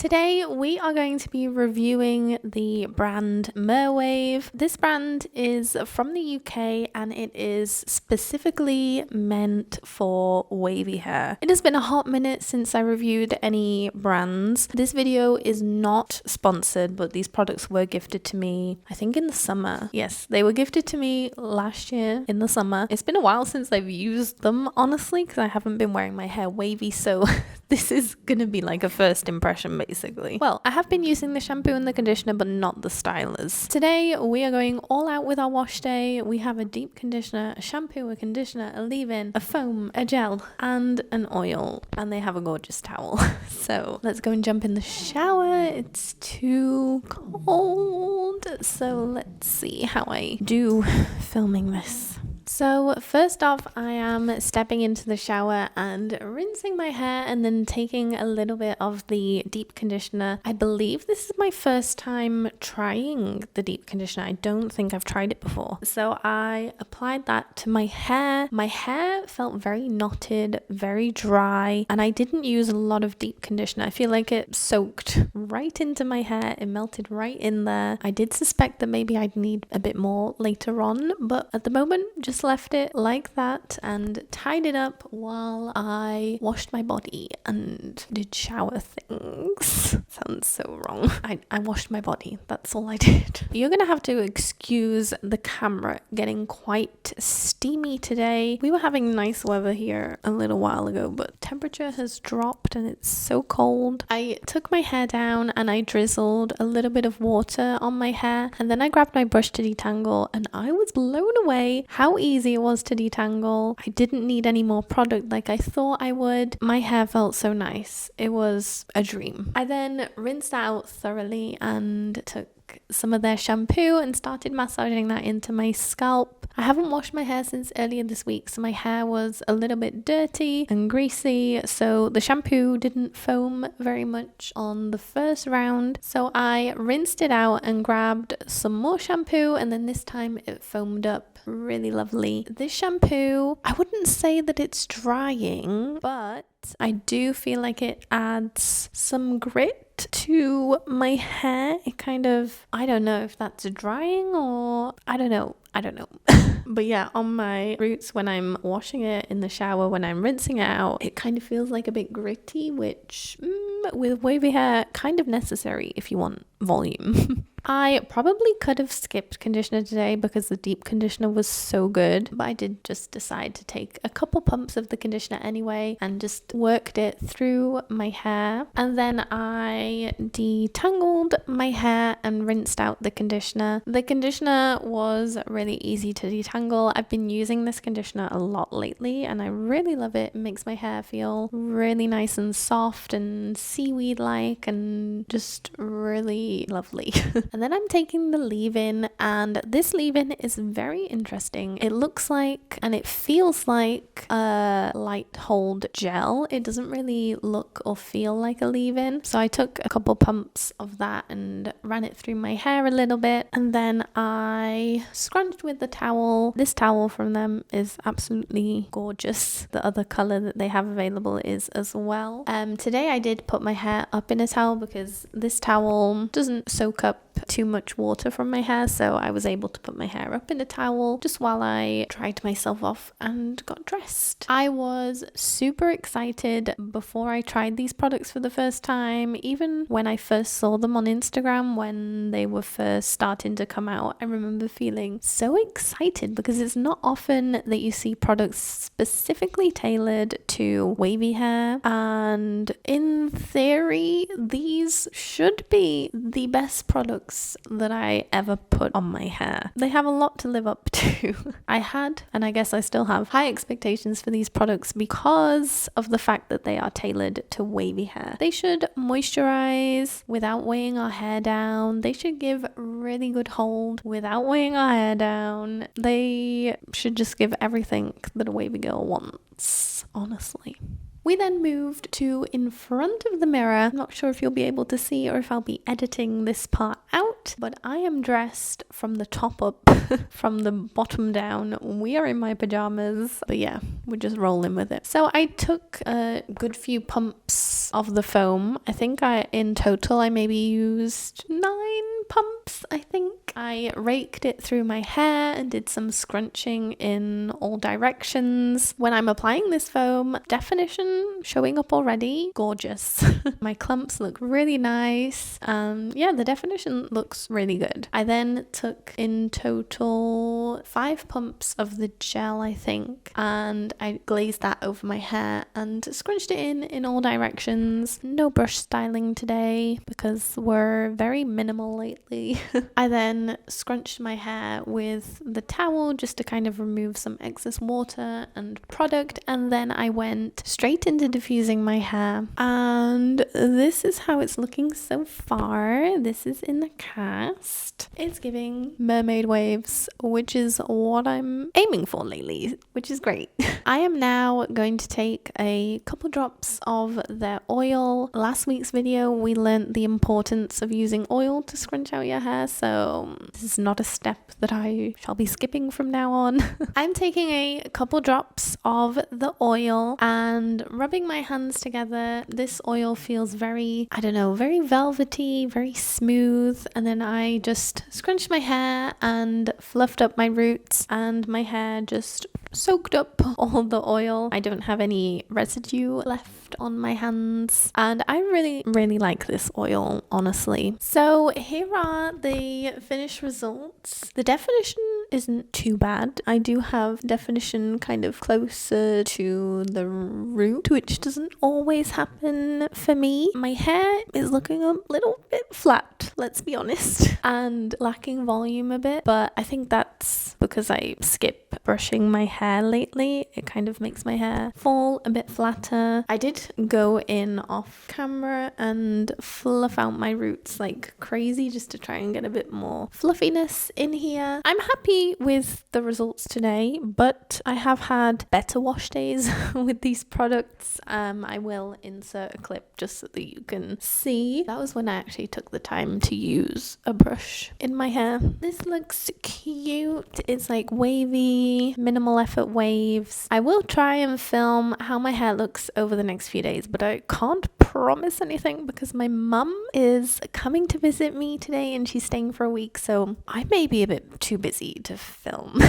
Today we are going to be reviewing the brand Merwave. This brand is from the UK and it is specifically meant for wavy hair. It has been a hot minute since I reviewed any brands. This video is not sponsored, but these products were gifted to me, I think in the summer. Yes, they were gifted to me last year in the summer. It's been a while since I've used them, honestly, because I haven't been wearing my hair wavy, so this is gonna be like a first impression basically. Well, I have been using the shampoo and the conditioner but not the stylers. Today we are going all out with our wash day. We have a deep conditioner, a shampoo, a conditioner, a leave-in, a foam, a gel and an oil, and they have a gorgeous towel. So let's go and jump in the shower. It's too cold, so let's see how I do filming this. So first off, I am stepping into the shower and rinsing my hair and then taking a little bit of the deep conditioner. I believe this is my first time trying the deep conditioner. I don't think I've tried it before. So I applied that to my hair. My hair felt very knotted, very dry, and I didn't use a lot of deep conditioner. I feel like it soaked right into my hair. It melted right in there. I did suspect that maybe I'd need a bit more later on, but at the moment, just left it like that and tied it up while I washed my body and did shower things. Sounds so wrong. I washed my body. That's all I did. You're gonna have to excuse the camera getting quite steamy today. We were having nice weather here a little while ago, but temperature has dropped and it's so cold. I took my hair down and I drizzled a little bit of water on my hair, and then I grabbed my brush to detangle, and I was blown away how easy it was to detangle. I didn't need any more product like I thought I would. My hair felt so nice. It was a dream. I then rinsed out thoroughly and took some of their shampoo and started massaging that into my scalp. I haven't washed my hair since earlier this week, so my hair was a little bit dirty and greasy, so the shampoo didn't foam very much on the first round. So I rinsed it out and grabbed some more shampoo, and then this time it foamed up really lovely. This shampoo, I wouldn't say that it's drying, but I do feel like it adds some grit to my hair. It kind of, I don't know if that's drying or I don't know. But yeah, on my roots, when I'm washing it in the shower, when I'm rinsing it out, it kind of feels like a bit gritty, which with wavy hair, kind of necessary if you want volume. I probably could have skipped conditioner today because the deep conditioner was so good, but I did just decide to take a couple pumps of the conditioner anyway and just worked it through my hair. And then I detangled my hair and rinsed out the conditioner. The conditioner was really easy to detangle. I've been using this conditioner a lot lately and I really love it. It makes my hair feel really nice and soft and seaweed-like and just really lovely. And then I'm taking the leave-in, and this leave-in is very interesting. It looks like and it feels like a light hold gel. It doesn't really look or feel like a leave-in. So I took a couple pumps of that and ran it through my hair a little bit, and then I scrunched with the towel. This towel from them is absolutely gorgeous. The other color that they have available is as well. Today I did put my hair up in a towel because this towel doesn't soak up too much water from my hair, so I was able to put my hair up in a towel just while I dried myself off and got dressed. I was super excited before I tried these products for the first time. Even when I first saw them on Instagram when they were first starting to come out, I remember feeling so excited because it's not often that you see products specifically tailored to wavy hair, and in theory these should be the best products that I ever put on my hair. They have a lot to live up to. I had, and I guess I still have, high expectations for these products because of the fact that they are tailored to wavy hair. They should moisturize without weighing our hair down. They should give really good hold without weighing our hair down. They should just give everything that a wavy girl wants, honestly. We then moved to in front of the mirror. I'm not sure if you'll be able to see or if I'll be editing this part out, but I am dressed from the top up, from the bottom down. We are in my pajamas, but yeah, we're just rolling with it. So I took a good few pumps of the foam. I think in total I maybe used 9 pumps, I think. I raked it through my hair and did some scrunching in all directions. When I'm applying this foam, definition showing up already, gorgeous. My clumps look really nice. Yeah, the definition looks really good. I then took in total 5 pumps of the gel, I think, and I glazed that over my hair and scrunched it in all directions. No brush styling today because we're very minimal lately. I then scrunched my hair with the towel just to kind of remove some excess water and product, and then I went straight into diffusing my hair, and this is how it's looking so far. This is in the cast. It's giving mermaid waves, which is what I'm aiming for lately, which is great. I am now going to take a couple drops of their oil. Last week's video we learned the importance of using oil to scrunch out your hair, so this is not a step that I shall be skipping from now on. I'm taking a couple drops of the oil and rubbing my hands together. This oil feels very, I don't know, very velvety, very smooth, and then I just scrunched my hair and fluffed up my roots, and my hair just soaked up all the oil. I don't have any residue left on my hands, and I really like this oil, honestly. So here are the finished results. The definition isn't too bad. I do have definition kind of closer to the root, which doesn't always happen for me. My hair is looking a little bit flat, let's be honest, and lacking volume a bit, but I think that's because I skip brushing my hair lately. It kind of makes my hair fall a bit flatter. I did go in off camera and fluff out my roots like crazy just to try and get a bit more fluffiness in here. I'm happy with the results today, but I have had better wash days with these products. I will insert a clip just so that you can see. That was when I actually took the time to use a brush in my hair. This looks cute. It's like wavy, minimal effort waves. I will try and film how my hair looks over the next few days, but I can't promise anything because my mum is coming to visit me today and she's staying for a week, so I may be a bit too busy to film.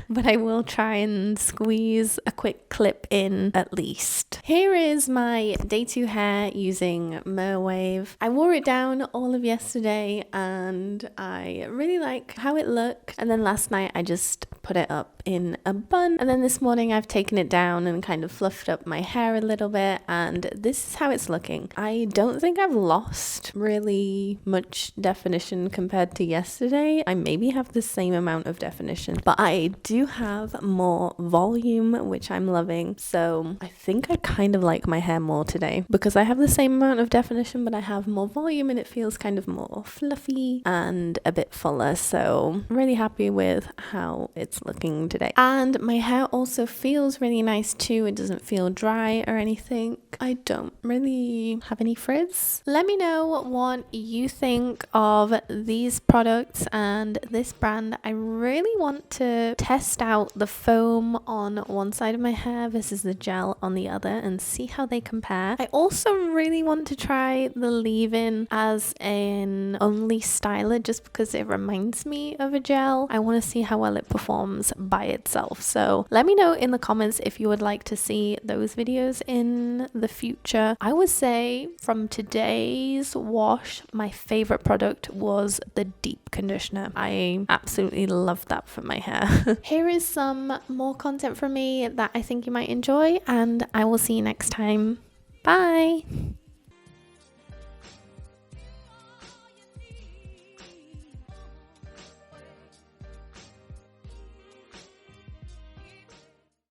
But I will try and squeeze a quick clip in at least. Here is my day 2 hair using Merwave. I wore it down all of yesterday and I really like how it looked, and then last night I just put it up in a bun, and then this morning I've taken it down and kind of fluffed up my hair a little bit, and this is how it's looking. I don't think I've lost really much definition compared to yesterday. I maybe have the same amount of definition, but I do have more volume, which I'm loving. So I think I kind of like my hair more today because I have the same amount of definition, but I have more volume and it feels kind of more fluffy and a bit fuller. So I'm really happy with how it's looking today. And my hair also feels really nice too. It doesn't feel dry or anything. I don't really have any frizz. Let me know what you think of these products and this brand. I really want to test out the foam on one side of my hair versus the gel on the other and see how they compare. I also really want to try the leave-in as an only styler just because it reminds me of a gel. I want to see how well it performs by itself. So let me know in the comments if you would like to see those videos in the future. I would say from today's wash, my favorite product was the deep conditioner. I absolutely love that for my hair. Here is some more content from me that I think you might enjoy, and I will see you next time. Bye!